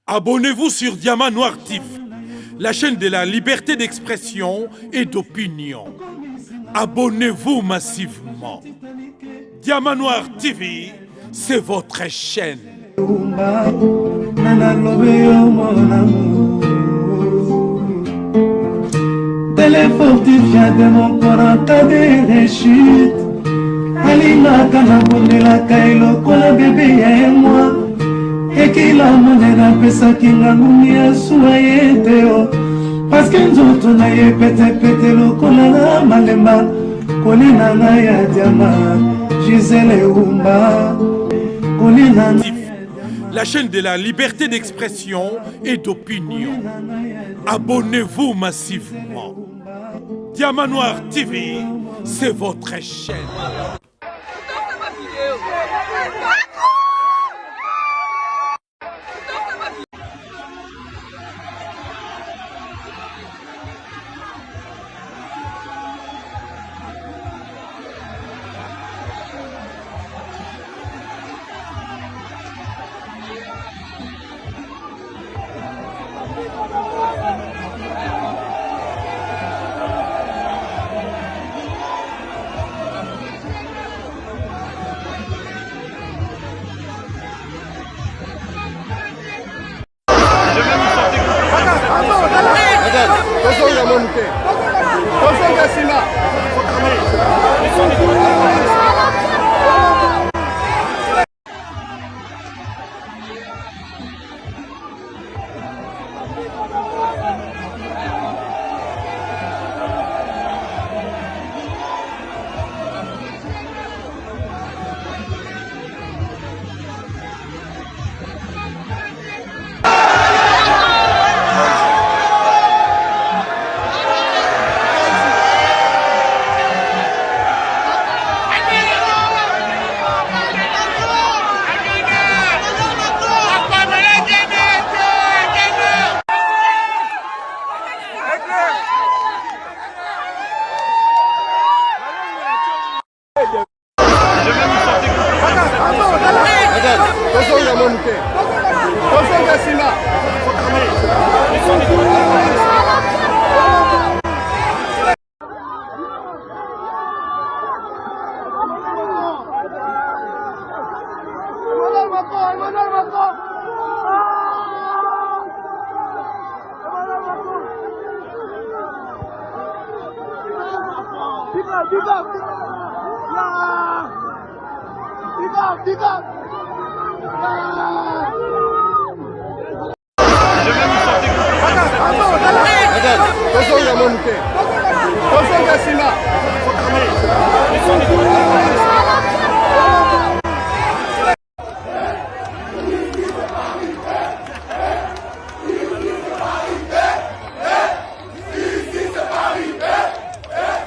Abonnez-vous sur Diamant Noir TV, la chaîne de la liberté d'expression et d'opinion. Abonnez-vous massivement. Diamant Noir TV, c'est votre chaîne. Téléfortifiant de mon corps en cas de réussite. Alina Kanabundela Kailo, Kola bébé et moi. Et qu'il a monnaie d'un pesa qui n'a pas soyé parce que nous autres n'ayons pété le colana malema. Kolina naya diama, Gisèle Oumba. Kolina la chaîne de la liberté d'expression et d'opinion. Abonnez-vous massivement. Diamant Noir TV, c'est votre chaîne.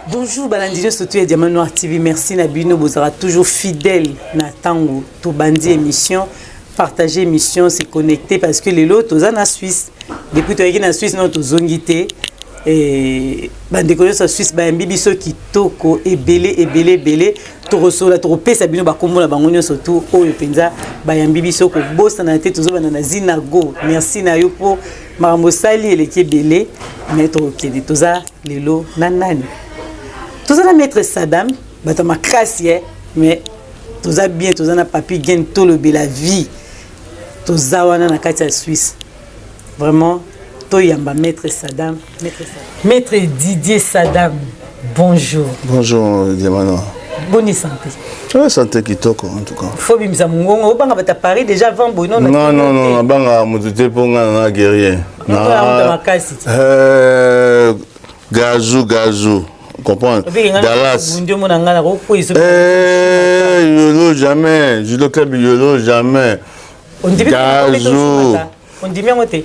Bonjour Balandino surtout et Diamant Noir TV, merci Nabino, vous serez toujours fidèle na tango to bandi émission, partager émission, se connecter parce que les lots en Suisse, depuis que tu es en Suisse non to zongité et bande connaissance Suisse ba mbibiso kitoko et belé to resola to pesa bino ba kombo na bango nyonso surtout o penza ba mbibiso ko bossa na tête to bana na zinago, merci na yo pour maramosali et les belé mettre au pied de toza les lots nanani. Tout ça, maître Saddam, ma crasse, mais tout ça bien, tout ça, papi, gagne tout le la vie. Tout ça, on a na carte Suisse. Vraiment, tout yamba, maître Saddam. Maître Didier Saddam, bonjour. Bonjour, Diamano. Bonne santé. Ouais, santé qui toque, en tout cas. Faut bien ça, mon banga va Paris déjà avant bon. Non, banga, moutouté pour un guerrier. Gazou. Comprends? Dallas. Yolo jamais. Judo club Yolo jamais. Gazou. On dit bien moté.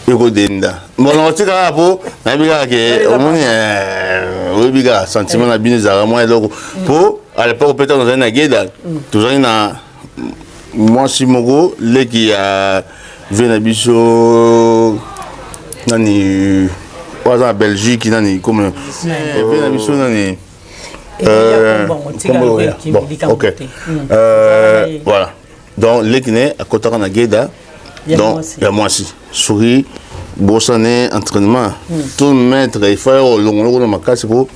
Yoko denda. Bon, on tire à peau. Nabiga ke omoni obiga sentiment na bine za moi loko. Po à l'époque peut-être dans un ageda. Toujours na moi Simogo le qui a Venabiso nani en Belgique, comme ok. Voilà. Donc, les Guinéens, à côté de Guéda, Donc, il y a moi aussi. Souris, bossané, entraînement. Tout mettre, il faut au long de ma casse pour.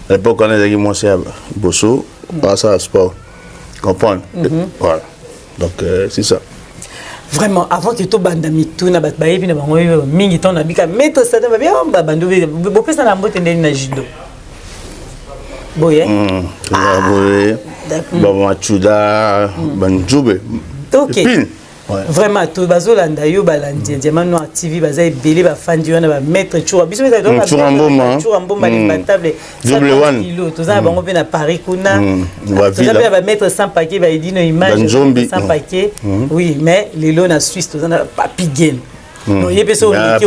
À l'époque, on a dit moi c'est bosso, pas ça, sport. Comprendre? Voilà. Donc, c'est ça. Vraiment, avant que tu bandami tout na batbaye puis na bango mingi ton na bika mettre ça dans bien bandu bo pesa na mbote ndeni na judo. Boye. Boye. Ba machuda, banjube. OK. Vraiment tout bazolanda yo balandi Diamant Noir TV baza ebele ba fandi wana ba mettre chou biso beza donc chou ambomba les batable double one kilo to za bango pe na Paris kuna ba mettre 100 paquets ba edino image 100 paquets oui mais les lots na Suisse to za na papi game non yé peso on qui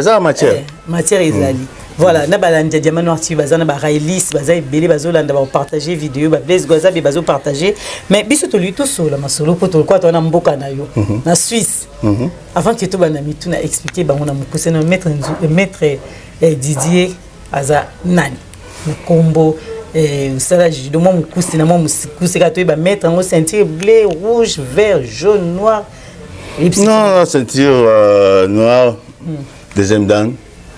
ça matière ezali. Voilà, na balanda Diamant Noir TV bazana ba release baza ebele bazolanda ba partager vidéo ba blaze goza be bazo partager mais biso to lui to solo masolo ko to quoi to na mboka na yo na Suisse avant que to bana mitu na expliquer bango na mukuse na maître Didier aza nani kombo sala judo mo mukuse na mo mukuse ka to ba mettre en ceinture bleu rouge vert jaune noir non ceinture noir deuxième dan.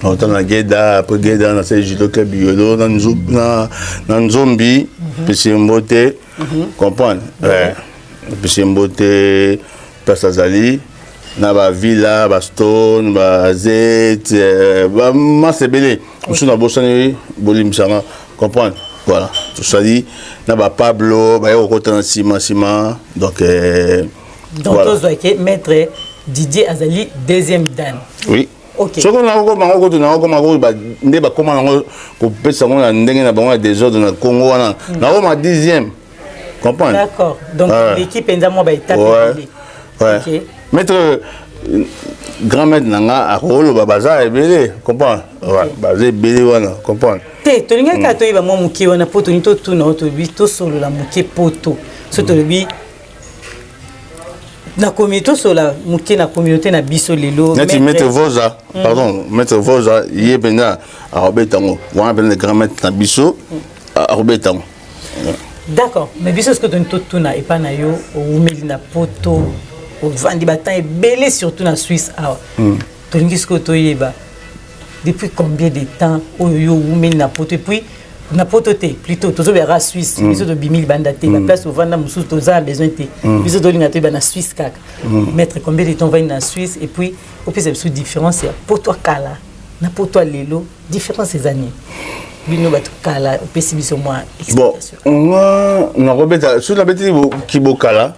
On a la guéda, après guéda, on a fait judo club biolo, dans zombie, puis c'est une beauté, comprendre? Puis c'est une beauté, place Azali, dans la villa, la stone, la zet, la masse belé. On est dans Bossani, Bolim Sama, comprendre? Voilà, tout ça dit, dans la Pablo, il y a un ciment, donc. Donc, tu maître Didier Azali, deuxième dan. Oui. Okay. Ce qu'on a encore des autres dans le Congo, on a 10e. Comprends? D'accord. Donc l'équipe est en étape. Ouais. Maître grand maître Nanga a rôle baza et belé. Comprends? Ouais. Basé belé wana. Comprends? Te, tu n'as qu'à toi, moi, muki wana poto ni to tout na to bi to solo la muki poto. So to bi na communauté sur la muke na communauté na biso lelo mettre voza pardon mettre voza yebena a robetango wana ben le grand maître na biso a robetango. D'accord, mais biso ce que tu tout na et pas na yo ou meli na poto au vandi batan et belé surtout na Suisse ah to ngi ce que to yeba depuis combien de temps au yo ou meli na poto et puis na pototé plutôt tozo vera Suisse biso de bimil bandate la place au vanda musu toza besoin té biso de linga te na Suisse kaka mettre combien de temps va na Suisse et puis au plus c'est différence ya poto kala na poto lelo différence ces années bino batu kala au plus biso moi explication bon on robeta sur la bête ki bokala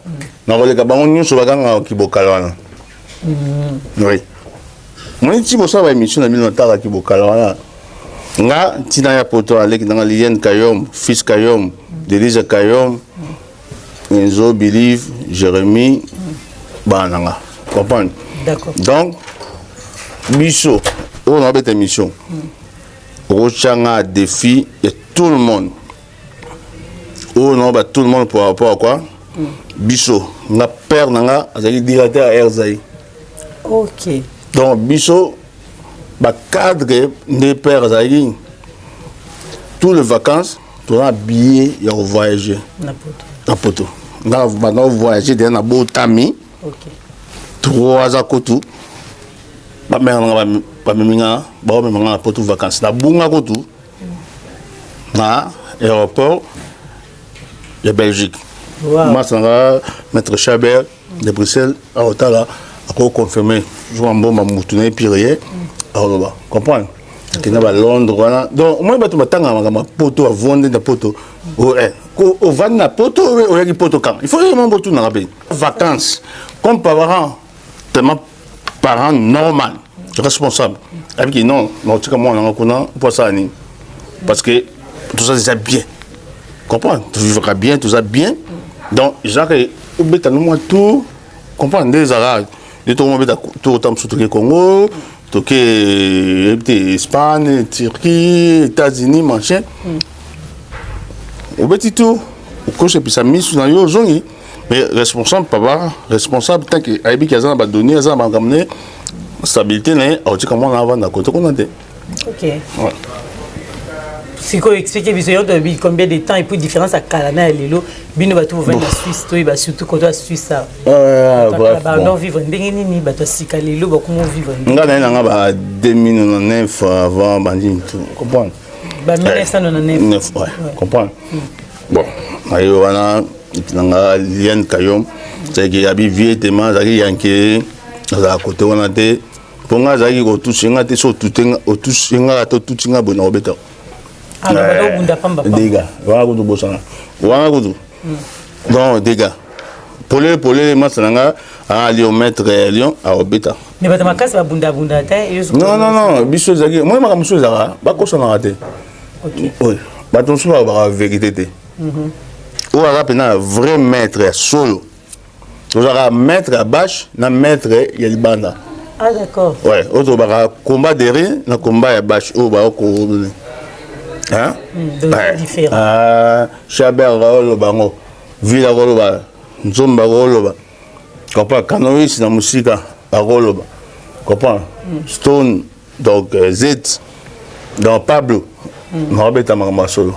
na roleka bango nyonso bakanga ki bokala wana oui moi ti bosa ba émission na bino tala ki bokala wana nga tina ya poto alek dans Liliane Kayom fils Kayom Delisa Kayom Enzo Believe Jérémy bananga comprendre? D'accord. Donc biso on a cette émission rochanga défi et tout le monde on a tout le monde pour rapport à quoi biso nga père nanga azali directeur à Erzaï. OK. Donc biso ba cadre des pères Zaï toutes les vacances tu as billet et on voyager na poto na maintenant voyager dans na botami. OK 3 ans kotu ba mère ba meminga ba meminga na poto vacances na bunga kotu na aéroport de Belgique. Moi ça maître Chabert de Bruxelles à Ottawa a confirmé je un bon mamoutoune pirier. Alors, comprends? Qui n'a pas Londres, voilà. Donc, moi, je vais te poto à vendre des poteaux. Au vend na poto, au y a poto quand. Il faut vraiment poto dans la pays. Vacances, comme parents, tellement parents normal, responsable. Avec non, tu comme moi, on a pour ça, parce que tout ça c'est bien. Comprends? Tu vivras bien, tout ça bien. Donc, Jacques, au bêta nous tout, comprends? Des arabes, de tout le monde tout autant sur le Congo. Espagne, Turquie, États-Unis, machin. Au petit tout, quand je suis mis sur la zone, mais responsable, papa, responsable, tant que Aïbi Kazan a donné, ça m'a ramené stabilité, on dit comment on a avant d'un côté qu'on a dit. OK. Si vous expliquez combien de temps et puis différence à Kalana et Lelo, bino va tout venir en Suisse, toi il surtout quand toi Suisse ça. Bref. Non vivre ndengeni ni bato sika Lelo ba comment vivre. Nga na ba 2009 avant bandi tout, comprendre. Ba 1999. Ouais, comprendre. Bon, ayo wana nga lien kayom, c'est que abi vieux tellement zaki yanké za côté wana te. Ponga zaki ko toucher nga te so tutenga o toucher nga to tutinga bona obeta. Ah ba bunda pamba. Dégâts, voilà ko to bosana. Wana ko to. Donc dégâts. Polé masananga a liomètre lion a obeta. Mais ba makasi ba bunda te. Non, biso zaki, moi ma biso zaka ba ko sona te. OK. Oui. Ba ton souba ba vérité te. Ou a pena vrai maître solo. Vous aurez maître à bâche, na maître yelbanda. Ah d'accord. Ouais, autre combat derrière, na combat à bâche au ba ko. Hein? Différent. Ah, Chaber Raolo bango. Villa Roloba. Nzomba Roloba. Comprends Canoïs na musica Roloba. Comprends? Stone donc Z dans Pablo. Mabeta mama solo.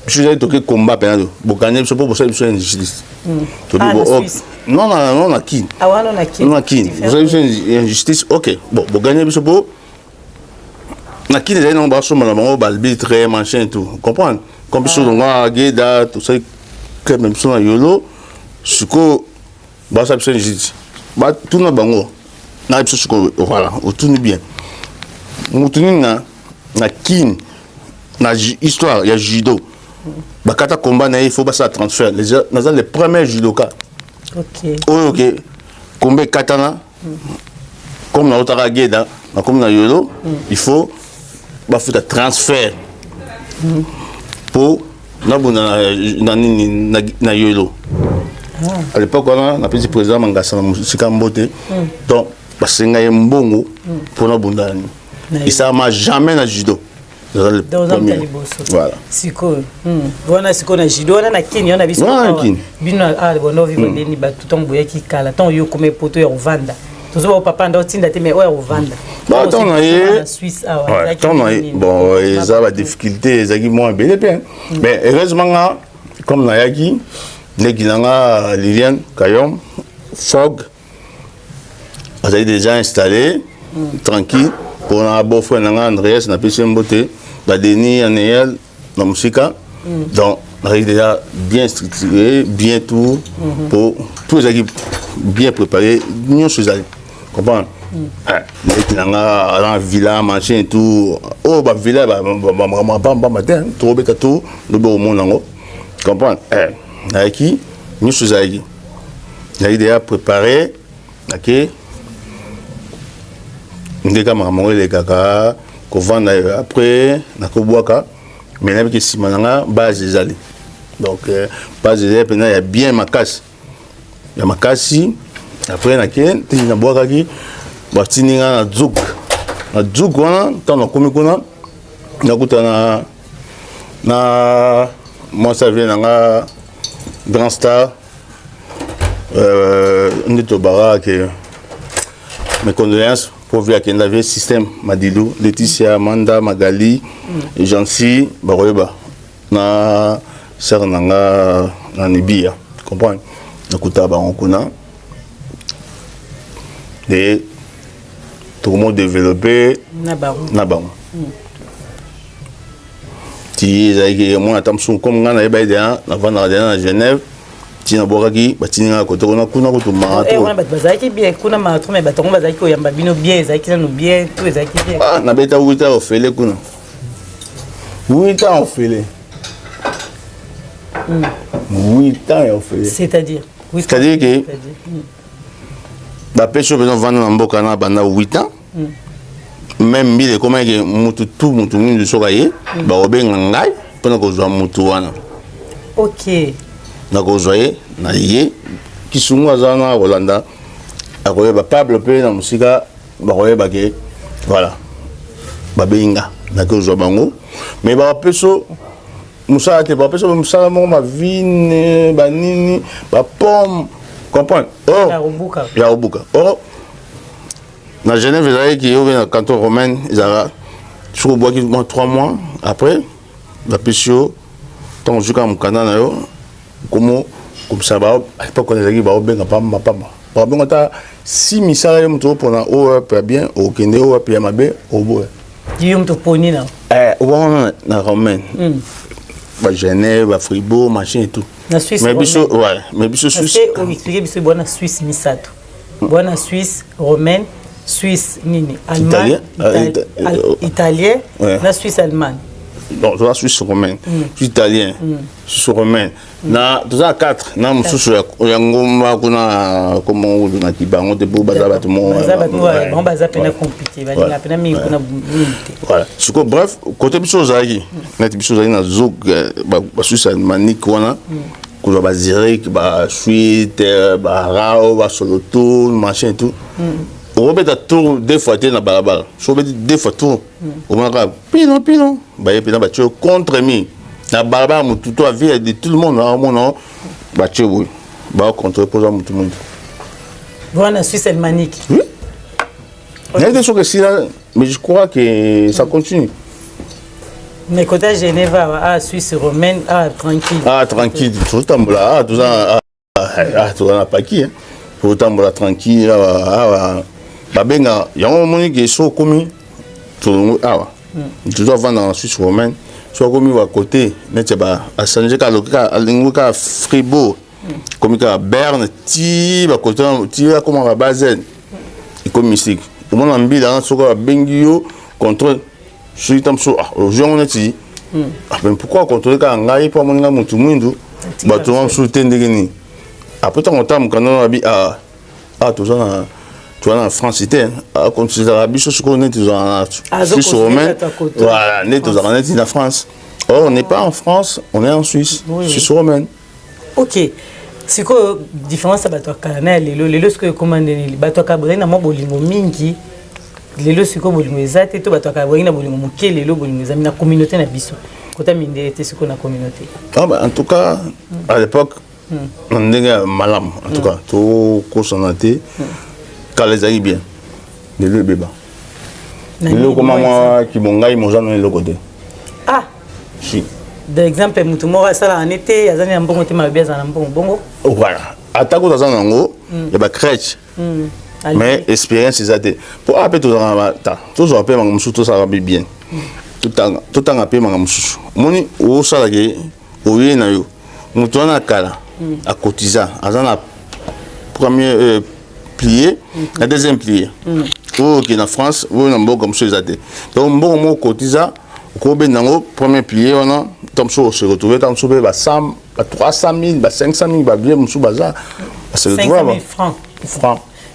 Je suis allé toquer combat pendant Bokane, je sais pas pour ça je suis injustice. Non, à qui? Ah ouais, non, à qui? Non, à qui? Vous avez une injustice, ok. Bon, Bokane, je sais pas. Na qui les a non basso malamango balbitre machin et tout. Comprendre? Comme sur le Guéda, tout ça que même sur yolo, suko bassa c'est injustice. Ba tout na bango. Na suko voilà, tout est bien. Mutuni na kin na histoire, il y a judo. Bakata combat il faut pas ça transfert. Les premiers judokas. OK. OK. Combat katana. Comme na otara Guéda, comme na yolo, il faut ba faire transfert. Pour na na yolo. À l'époque on a petit président Mangasa na musika mbote. Donc basenga mbongo pour na bundani. Et ça m'a jamais na judo. Voilà. Siko. Voilà siko na judo na kini on a vu bino bono vivre deni ba tout on boya ki kala ton yo comme poto ya vanda. Toujours papa ndo tinda te mais ouais vanda. Bah ton na Suisse ouais ton na bon ils ont la difficulté ils ont moins bien mais heureusement comme na yaki Neginanga Liliane Kayom Fog vous avez déjà installé tranquille pour un beau frère Andreas na pesi mbote ba Denis Aniel na musika donc on a déjà bien structuré bien tout pour tous les équipes bien préparées nous sommes allés comprendre Neginanga dans villa machin et tout oh ba villa ba matin trop bête tout le beau monde ngo comprendre avec qui nous sommes allés on a déjà préparé OK ndeka makambo les kaka ko vendre après na ko boaka mais même que si mananga base des allées donc base des allées il y a bien makasi ya makasi après na ken na boaka ki batininga na zuk wana tant na komi kuna na kutana na moi ça vient nga grand star ndito baraka mes condoléances pour via qu'il avait système Madilou, Laetitia, Amanda, Magali, Jancy, Baroeba, na Sernanga, na Nibia, comprends? Na Koutaba en Kuna, et tout le monde développé, Nabaron. Si moi, comme on a à Genève, tina boraki batinga ko to na kuna ko to marato wana bazaki bien kuna marato mais batongo bazaki ko yamba bino bien ezaki na no bien tout ezaki bien ah na beta 8 ans ofele kuna 8 ans ofele 8 ans ofele c'est-à-dire que ba pecho besoin vendre na mboka na banda 8 ans même bile comment que mutu tout mutu ngi sokaye ba obenga ngai pona ko zwa mutu wana OK na kozoye na ye kisungu azana Rolanda akoye ba Pablo pe na musika bakoye bake voilà babenga na kozo bango mais ba peso musa te ba peso musa mo ma vine banini ba pomme comprendre oh ya obuka oh na Genève ils avaient qui au canton romain ils avaient sur bois qui 3 mois après la pêche tant que comme Canada comme ça va pas connaître qui va bien pas pas bien ta si misala yo mto pona o pa bien o kende o pa mabe o bo yo mto poni na on na Romaine ba Genève ba Fribourg machin et tout na Suisse mais biso ouais mais biso Suisse on explique biso bona Suisse misato bona Suisse Romaine Suisse nini Allemagne italien na Suisse Allemagne. Donc, la Suisse romaine, Suisse italien, Suisse romaine. Na, tous à 4, na mususu ya ngoma kuna comment on a dit bango de beau bazar bâtiment. Bon bazar pena compliqué, la pena mi kuna voilà. Ce que bref, côté biso zaki, na biso zaki na zog ba Suisse allemande kuna ko ba Zurich, ba Suite, ba Rao, ba Solothurn, machin et tout. On va mettre tout deux fois dans la balabala. Je vais deux fois tout. On va dire pino. Bah il y a battu contre moi. La balabala tout à vie de tout le monde là mon battu oui. Bah contre posant tout le monde. Voilà Suisse allemanique. Oui. Il y a des choses que si là mais je crois que ça continue. Mais côté Genève Suisse romaine tranquille. Tranquille tout le temps là tout ça tout ça pas qui hein. Pour le temps tranquille Babenga, il y a un moment qui est sur commis. Tu dois vendre en Suisse romaine. Soit commis à côté, mais tu vas à Saint-Jean, à Linguka, Fribourg, comme à Berne, tu vas côté, tu vas comme à Bazen, et comme ici. Au moment où on est dans ce cas, Bengio, contrôle, je suis comme ça, aujourd'hui on est ici. Mais pourquoi contrôler quand on a pas mon gars, tout le monde, bah tout le monde soutient des génies. Après, on entend quand on habite tout ça. Tu vois en France c'était quand tu as habité sur on est en Suisse romaine voilà on est en France or on n'est pas en France on est en Suisse Suisse romaine. OK c'est quoi différence ça bato kana lelo ce que commande bato ka brena mo bolingo mingi lelo ce que bolingo ezate to bato ka brena bolingo moke lelo bolingo ezami na communauté na biso kota mindele te ce qu'on a communauté en tout cas à l'époque on était malam en tout cas tout consonanté quand les aïe bien de le bébé le comment moi qui bongaï mon genre le côté si d'exemple mutumora sala en été yazani ambongo te mabia za ambongo voilà atako dans nango ya ba crèche mais expérience ezate pour après tout ça après mangamusu tout ça va bien tout temps après mangamusu moni o sala ke o yena yo mutona kala a cotiser azana premier plié, la deuxième plié. Qui est en France, vous n'avez pas comme ça. Donc, bon, cotisant, au premier plié, on a, comme ça, on se retrouve, on se retrouve, 300 000, 500 000, bien, on se retrouve, 500 000 francs.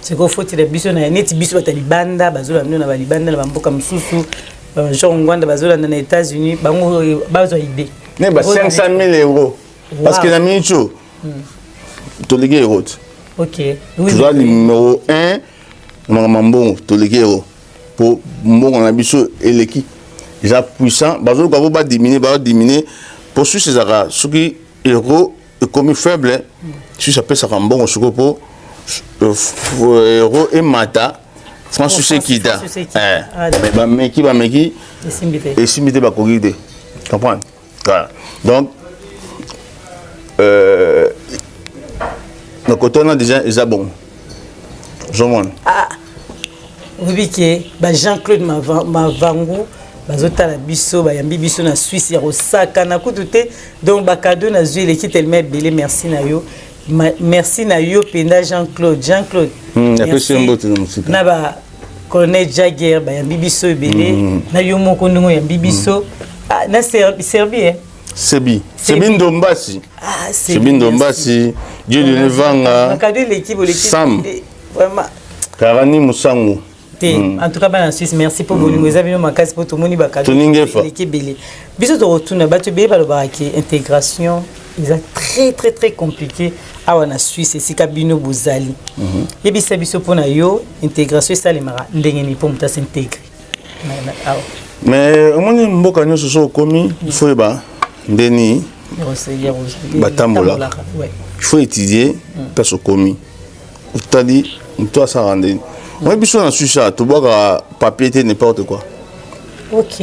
C'est qu'il faut que les bisous, les bisous, les banda, les banda, les bamboka msusu, genre, on va dans les États-Unis, bazo idée. Mais 500 000 €. Parce que la minute, tu les gars, OK. Tu dois le numéro 1, Mambo, tu les gars, pour mon ambition et l'équipe. Ils sont puissants, bazo ko ba diminuer, pour ceux qui héros comme faible, si ça peut ça rend bon au pour héros et mata. France c'est qui da. Mais qui et simité ba corriger. Comprends? Voilà. Donc le côté on a déjà est bon. Jomon. Oui que Jean-Claude Mavangu bazotala biso bayambi biso na Suisse ya Osaka na kututé donc ba cadeau na zui l'équipe tellement belé merci na yo penda Jean-Claude na ba colonel Jagger bayambi biso belé na yo moko ndongo yambi biso na Serbie Sebi Ndombasi Sebi Ndombasi Dieu de Levanga Sam vraiment Karani Musangu. En tout cas, en Suisse, merci pour vous. Nous avons ma case pour tout le monde. L'équipe belé. Bisous de retour. Intégration. Ils sont très compliqué. Ah, en Suisse, c'est Kabino Bouzali. Et puis, c'est bisous pour nous. Intégration, ça les mara. N'engagez pas pour s'intégrer. Mais au moins, nous avons ce soir commis. Il faut y avoir Denis. Batambola. Il faut étudier. Personne commis. Tu as dit, toi, ça rend. Moi, je suis en Suisse, tu vois papier, n'importe quoi. OK.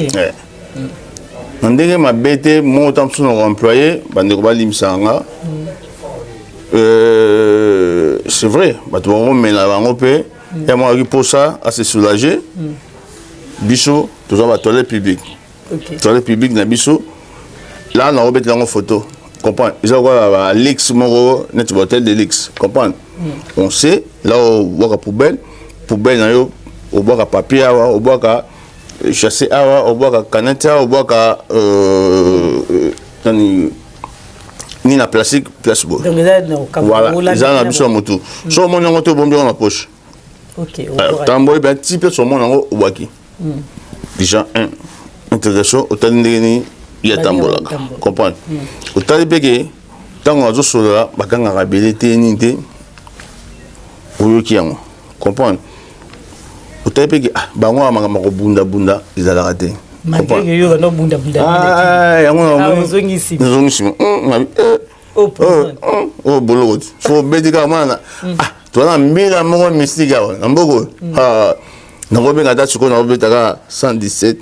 ndenge mabete mo tam so na employé bandeko balimsanga c'est vrai bato bango mela bango pe ya mo aki posa à se soulager biso toza ba toilette publique toilette publique na biso là na robet lango photo comprendre ils ont quoi l'X moro net hôtel de l'X comprendre on sait là au bois poubelle na yo au bois papier au bois chasser au bois canette au bois ni na plastique place beau voilà ils ont biso moto so mon ngoto bombi na poche OK tambo ben type so mon ngo waki déjà intégration hôtel ndeni ya tambola comprendre hôtel bege tango azo sola bakanga rabele te ni te oyoki yango comprendre hôtel bege bango amanga ko bunda izala raté comprendre yo no bunda yango zongisi oh bolo so bedika mana toi mbila moko mystique na mboko na robenga ta chiko na robetaka 117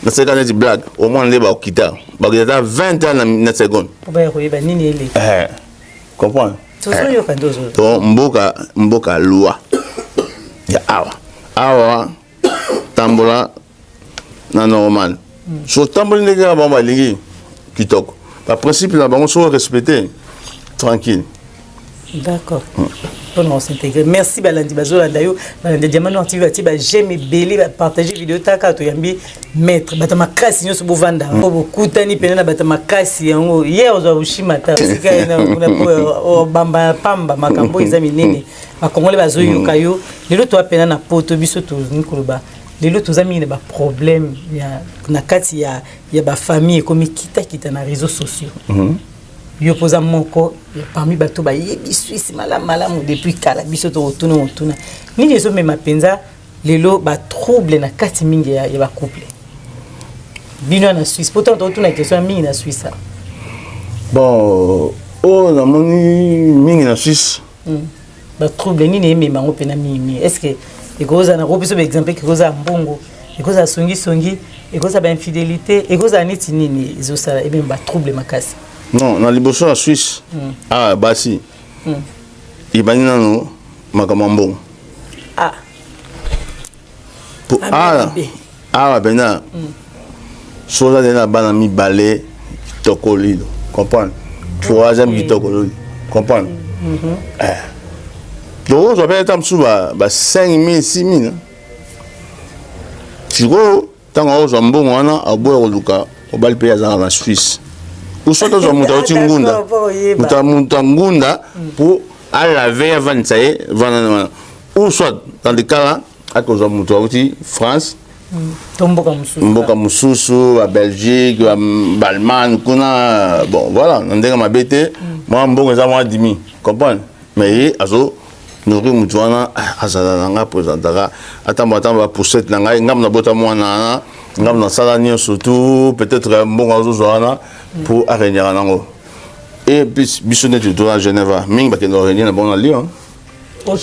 na seconde blague au moins les bakita bakita 20 ans na seconde ba koyeba nini ele comprendre tozo yo kandozo to mboka loi ya awa tambola na normal so tambola ndeka ba lingi kitoko par principe la bango so respecter tranquille. D'accord. On s'intégrer. Merci Balandi Bazolanda yo Balandi Diamant Noir TV atiba j'aime belé partager vidéo taka to yambi mettre batama kasi nyoso bovanda po bokutani pena na batama kasi yango hier ozo bushimata sika na o bamba pamba makambo izami nene bakongole bazoyoka yo lelo to apena na poto biso to nikoloba lelo tozami na ba problème ya na kati ya ba famille comme kita na réseaux sociaux. Yo posa moko parmi bato ba yebi Suisse malamu depuis kala biso to otuna ni leso mema penza lelo ba trouble na kati mingi ya ba couple bino na Suisse pourtant to otuna question mingi na Suisse bon na moni mingi na Suisse ba trouble ni ne mema ngo pena mingi est-ce que ekoza na robiso exemple ekoza mbongo ekoza songi ekoza ba infidélité ekoza neti nini ezosala ebe ba trouble makasi. Non, na liboso la Suisse. Basi. Ibani nano makamambo. Pour bena. Soza de na bana mi balé tokoli. Comprendre? Troisième qui tokoli. Comprendre? Donc on va être sous ba 5000 6000. Si go tanga o zombo wana aboya luka o bal payer na Suisse. Ou soit dans un moutangunda pour à laver avant de ça ou soit dans des cas là à cause de moutangouti France Mboka Mususu à Belgique à Balman kuna bon voilà on dirait ma bête moi Mboka ça moi 10 comprendre mais azo nourrir moutouana azala nanga présentera attends pour cette nanga ngam na bota mwana ngam na sala ni surtout peut-être Mboka zozana pour arranger nango et puis bisonnet de à Genève ming ba kendo réunion na bon à Lyon. OK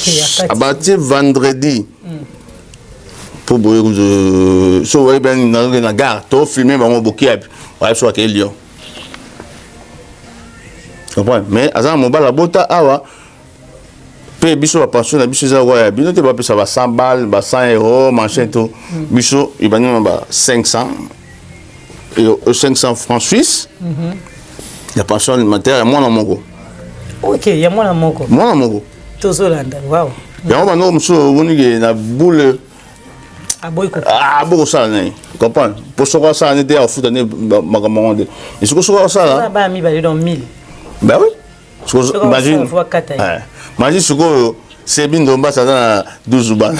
abati vendredi pour boyer de so ouais ben na gare to filmer bango bokia ouais so à Lyon comprends mais azan mobala bota awa pe biso la pension na biso za ouais bino te ba pesa ba 100 balles ba 100 euros machin tout biso ibani ba 500 et 500 francs suisses. La pension alimentaire moi na moko. OK, ya moi na moko. Moi na moko. Tozolanda, wow. Ya on va no mso woni na boule. Beaucoup ça né. Comprends? Pour ça ça né à foot né magamonde. Et ce que ça là. Ba mi ba dans 1000. Ben oui. Imagine. Imagine ce que c'est bien de ça dans 12 balles.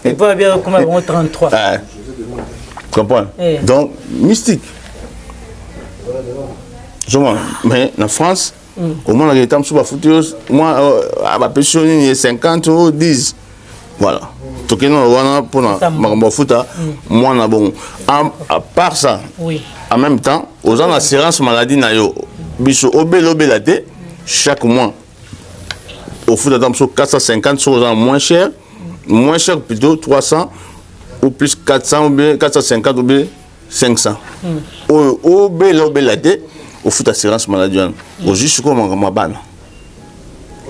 Et pas bien comme 33. Comprends? Donc mystique. Mais en France, comment on a été sur la photo, moi, à ma pension, il y a 50 ou 10. Voilà. Tout ce qu'on a pour ma photo, moi, on a bon. À part ça, en même temps, aux gens d'assurance maladie, biso obélate chaque mois. Au foot, sur 450, sur moins cher plutôt 300 ou plus 400 ou bien 450 ou bien 500. Au belate, au foot assurance maladie. Au juste comme un ban.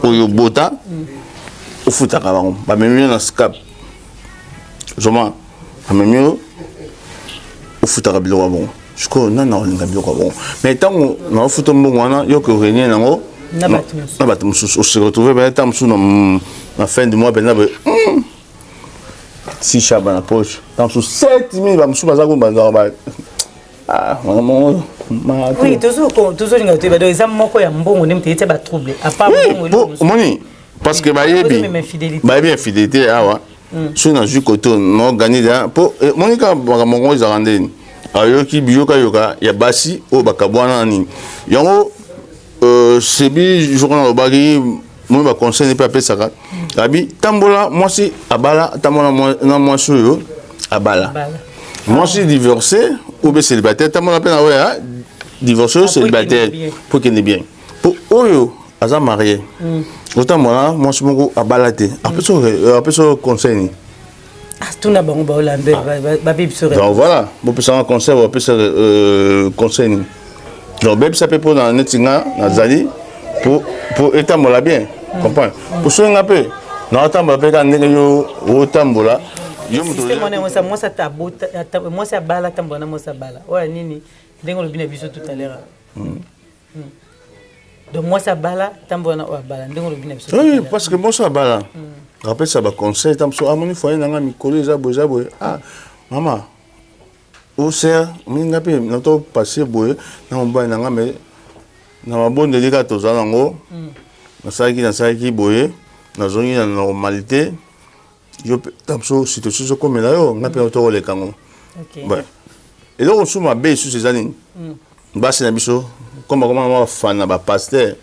Au bota, au foot à cavron. Pas même mieux dans ce cap. Je m'en. Pas même mieux au foot à cabilo bon. Je crois non non on cabilo bon. Mais tant on foot au bon on a yo que rien non. On se retrouve ben tant sous la fin du mois ben là. Si chaba na poche dans sous 7000 ba musu baza ko banza ba ah maman oui toujours nga te ba do exam moko ya mbongo ne mtete ba trouble à part mbongo moni parce que ba yebi infidélité awa so na ju koto no gagner pour monika ba mongo za randeni ayoki biyoka yoka ya basi o bakabwana ni yango sebi journal obagi moi ma conseil n'est pas appelé ça abi tambola moi si abala tambola na moi yo abala moi si divorcé ou bien célibataire tambola peine ouais divorcé célibataire pour qu'il est bien pour oyo aza marié autant moi si moko abala te après so conseil tout na bango ba hollande ba bib sur donc voilà bon peut ça conseil ou peut ça conseil donc bébé ça peut pour dans netinga nazali pour étambola bien. Comprends? Pour ceux qui ont peu, non tambola pe ka ndenge yo o tambola. Yo muto. Moi ça tabota, moi ça bala tambola moi ça bala. Ouais nini, ndenge le bina biso tout à l'heure. Donc moi ça bala tambola wa bala, ndenge le bina biso. Oui, parce que moi ça bala. Rappelle ça ba conseil tamso amoni foyer nanga mikolo eza boza boye. Ah, maman. Au ser, minga pe na to passer boye na mba nanga mais na mabonde lika to zalango. Na qui boye na zone na normalité yo tamso situation comme là yo na pe to le kango OK ouais et donc on sous ma baie sur ces années ba c'est na biso comment fan na ba pasteur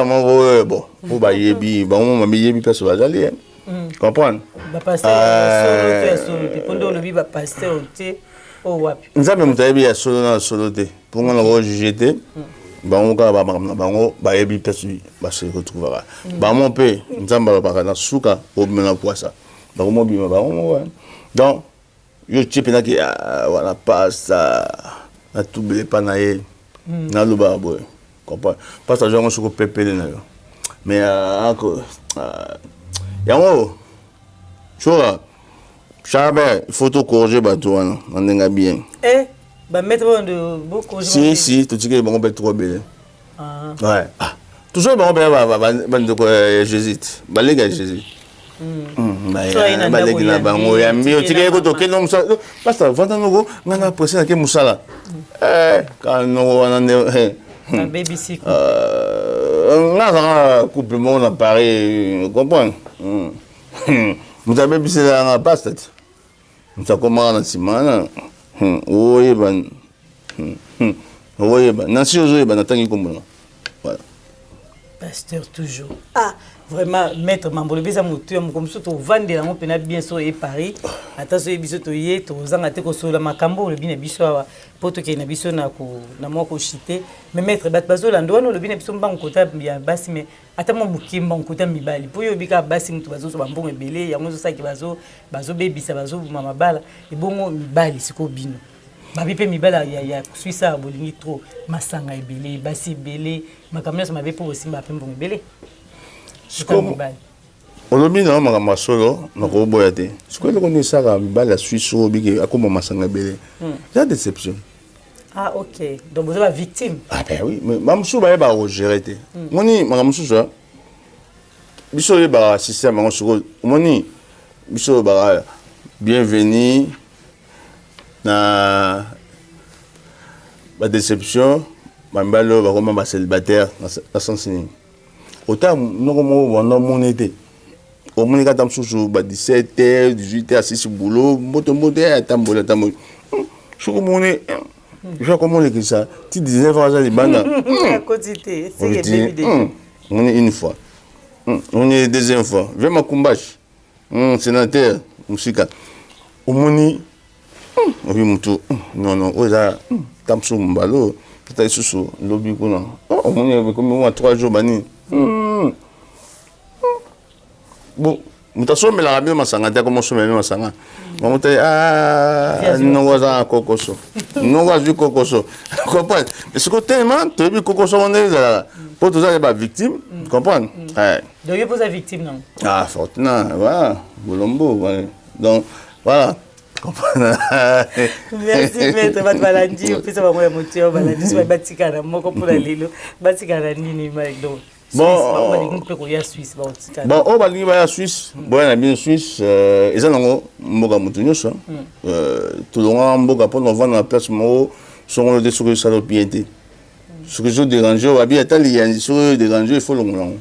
mon bon pour ba yebi ba mon ma yebi personne va aller comprendre ba pasteur solo le bi ba pasteur te o wapi nzambe mutayebi ya solo te pour nga na juger bango ka bango ba yebi pesu ba se retrouvera ba mon pe nzamba ba na suka o mena poisa ba mo bi ba mo donc yo type na ki voilà passe na double pas na ye na luba boy comprends pas ça jongo suko pepele na yo mais encore yango choa chabe photo corriger ba to wana ndenga bien bah mettre de beaucoup si tu dis que bon ben trop belle ouais toujours bon ben de jésuite bah les gars jésuite bah les gars bah moi ya mi tu dis que to kenom ça parce que vanda no ngana poser na ke musala quand no wana un baby sick ngana couple mon appareil comprends vous avez baby c'est la passe ça comment na simana oui ben oui ben nasi ozo ben natangi komona voilà pasteur toujours ah vraiment maître mambolo bisa mutu ya mukomso to vandela ngo pena bien so et Paris ata so biso to ye to zanga te ko sola makambo le bina biso wa poto ke na biso na ko na moko chité mais maître bat bazola ndwana le bina biso mbang kota ya basi mais ata mo mukimba nkota mibali po yo bika basi mutu bazo so bambongo ebele yango zo saki bazo bebisa bazo mama bala ebongo mibali siko bino babi pe mibala ya Suisse bolingi trop masanga ebele basi ebele makamyo so mabe po osimba pe mbongo ebele olobi na makambo solo na koboya te sikoyo eloko nini esaka mibali ya Suisse oyo biki akoma masanga ebele eza déception ah ok donc vous êtes victime ah ben oui mais mamusu bayeba kogere te omoni makambo mosusu biso oyebaka système yango sikoyo omoni biso oyebaka bienvenu na badéception bamibali oyo bakoma bacélibataire na sens nini autant noko mo wanda monete au moni kata msusu ba 17h 18h asisi boulot mboto atambola soko moni je comment le ça ti 19h za libanda à côté c'est que baby déjà on est une fois on est deuxième fois vraiment kumbash sénateur musika au moni obi mutu non oza tamsu mbalo peut-être susu lobi kuna au moni comme 3 jours bani bon Mutaso me la bien masanga ta comme so me masanga. Mamuta non waza kokoso. Non waza kokoso. Comprends? Mais ce côté man, tu veux kokoso on est là. Pour tous les victimes, comprends? Donc il pose la victime non. Ah Fortuna, voilà, Bolombo, voilà. Donc voilà. Merci maître Balandi, on peut savoir moi moteur Balandi soit batikana moko pour la lilo, batikana nini Mike donc. Bon, on va aller à Suisse. Bon, on a bien Suisse. Ils ont mboga mutunyo ça. Tout le monde mboga pour nous vendre la place mo sont le sur ça le piété. Ce que je dérange, on va bien être lié sur déranger, il faut le long.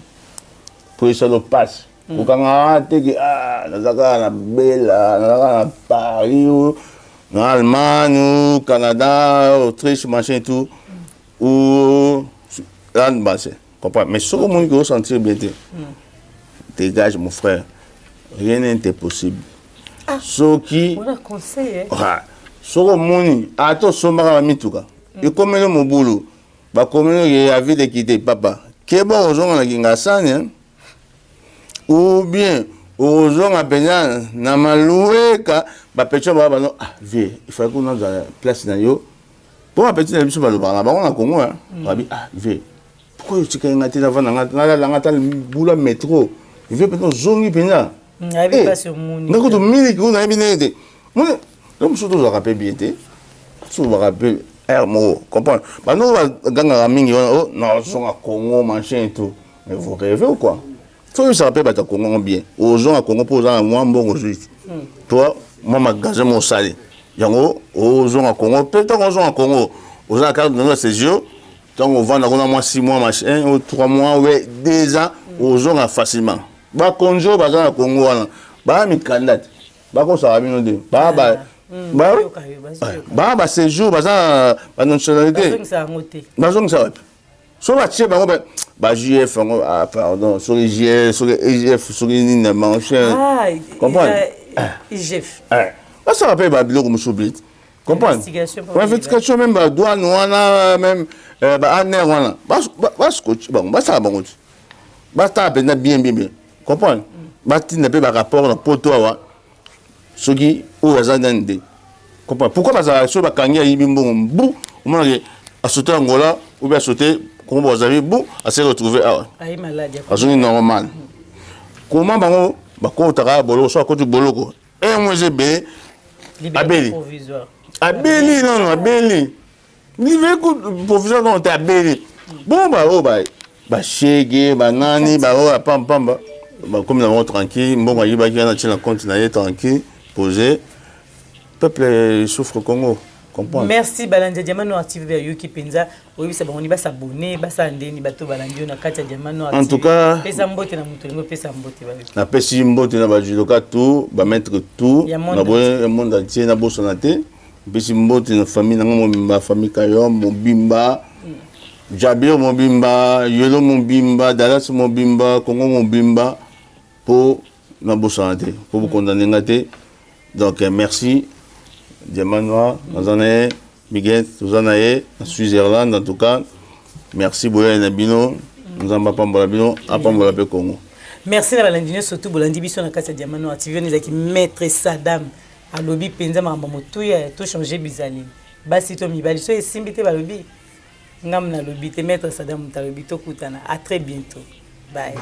Pour ça le passe. Pour quand on a été na Bella, na Paris, en Allemagne, au Canada, Autriche, machin tout ou là basse. Comprends? Mais ce que mon gars sentir bien, dégage mon frère, rien n'est possible. Ce qui, on a conseillé. Ce que mon attends, ce marin mis tout cas. Et comme il est mon boulot, bah comme il a vu de quitter papa, qu'est bon aux gens à la ou bien aux gens à Pénan, n'a maloué ka, bah petit bah non, vieux, il faut qu'on ait la place dans yo. Pour un petit ami sur le bar, là-bas on a Congo, hein, vieux. Pourquoi tu as ngati avant ngata le boulot métro il veut peut-être zongi pena avec pas sur mon n'importe mille qui on a bien aidé moi donc surtout je rappelle bien été surtout je rappelle mo comprends bah nous va ganga mingi oh non sont à Congo machin et tout mais vous rêvez ou quoi faut se rappeler bah ta Congo bien aux gens à Congo posant moi bon aujourd'hui toi moi ma gazé mon salé yango aux gens à Congo peut-être aux gens à Congo aux gens à carte de ces yeux. Donc on vend dans moins 6 mois, machin, ou 3 mois, ouais, 2 ans, aux gens facilement. Bah, Conjo, bah, dans le Congo, bah, mes candidats, bah, qu'on s'en ramène de. Bah, séjour, bah, nationalité. Bah, ça, sur la tchè, bah, JF, pardon, sur les JF, sur les EGF, sur les lignes, machin. Ah, comprends? IGF. Bah, ça rappelle, bah, Bilo, comme je comprends? Investigation, même, bah, douane, même. Aner voilà ba scotch bon ba ça bon ba ta bien comprendre ba ti ne peut pas rapport na poto wa soki o azandande comprendre pourquoi ba ça so ba kangia yibi mbongo o mona ke a sauter Angola ou bien sauter comme vous avez beau à se retrouver ai malade a zone normal comment bango ba ko tara bolo so ko tu boloko e mo zebe abeli provisoire abeli non abeli ni veut que professeur quand t'es abélé bon bah chégué bah nani bah pam bah comme nous avons tranquille bon bah il va y avoir un compte tranquille posé peuple souffre Congo comprendre. Merci Balandi Diamano active vers Yuki Penza oui c'est bon on y va s'abonner ba ça ndeni bato Balandi na kati Diamano active en tout cas pesa mbote na mutolingo pesa mbote ba na pesi mbote na ba judoka tout ba mettre tout na boye monde entier na bosonate bisi mbote na famille na famille Kayo Mobimba Jabir Mobimba Yolo Mobimba Dallas Mobimba Congo Mobimba pour na bosante pour vous condamner ngate donc merci Diamanoa Nazanae Miguel Tuzanae Suisse-Irlande en tout cas merci Boya Nabino nous en pambola bino apambola pe Congo merci na Balandi surtout Bolandi biso na kati Diamanoa TV on ezaki maître Saddam à lobby penza mamba motuya to changer bizali basi to mibali so esimbi te ba lobby ngam na lobby te maître Saddam ta lobby to kutana à très bientôt bye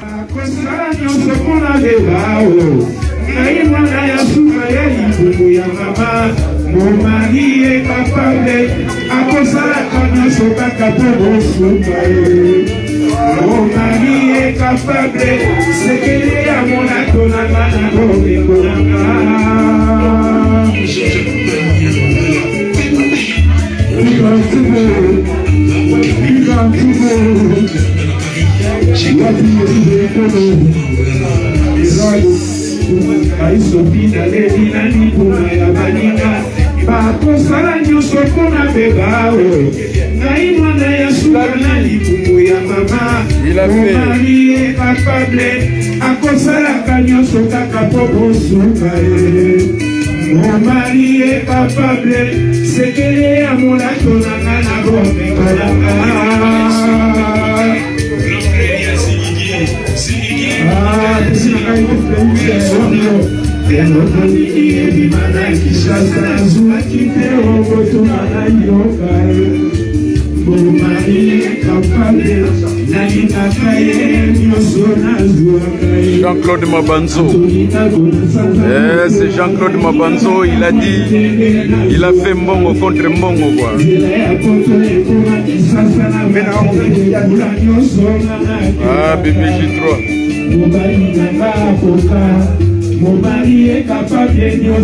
mon mari est capable à cause mon mari est capable c'est qu'il est à mon bakosala nyonso mpona beba ngai mwana ya suka na libumu ya mama momari ye kapable akosalaka nyonso kaka mpo bosuka ye momari ye kapable sekele ya molato nanga na bomekalanga elokoni ebimana kishasa azwaki te okotumana yoka bomari kapale nalingaka ye nyonso nazwaka ye. Jean-Claude Mabanzo. C'est Jean-Claude Mabanzo, il a dit, il a fait Mbongo contre Mbongo quoi. Ah, BBJ3. Mobali est capable de nous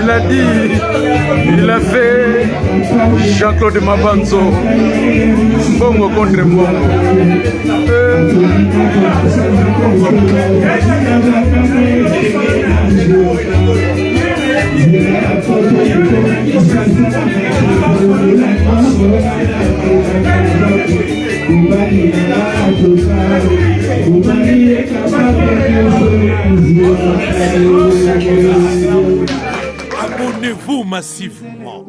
Il a dit, il a fait Jean-Claude Mabanzo, Mbongo contre Mbongo. Abonnez-vous massivement.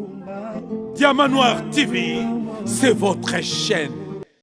Diamant Noir TV, c'est votre chaîne.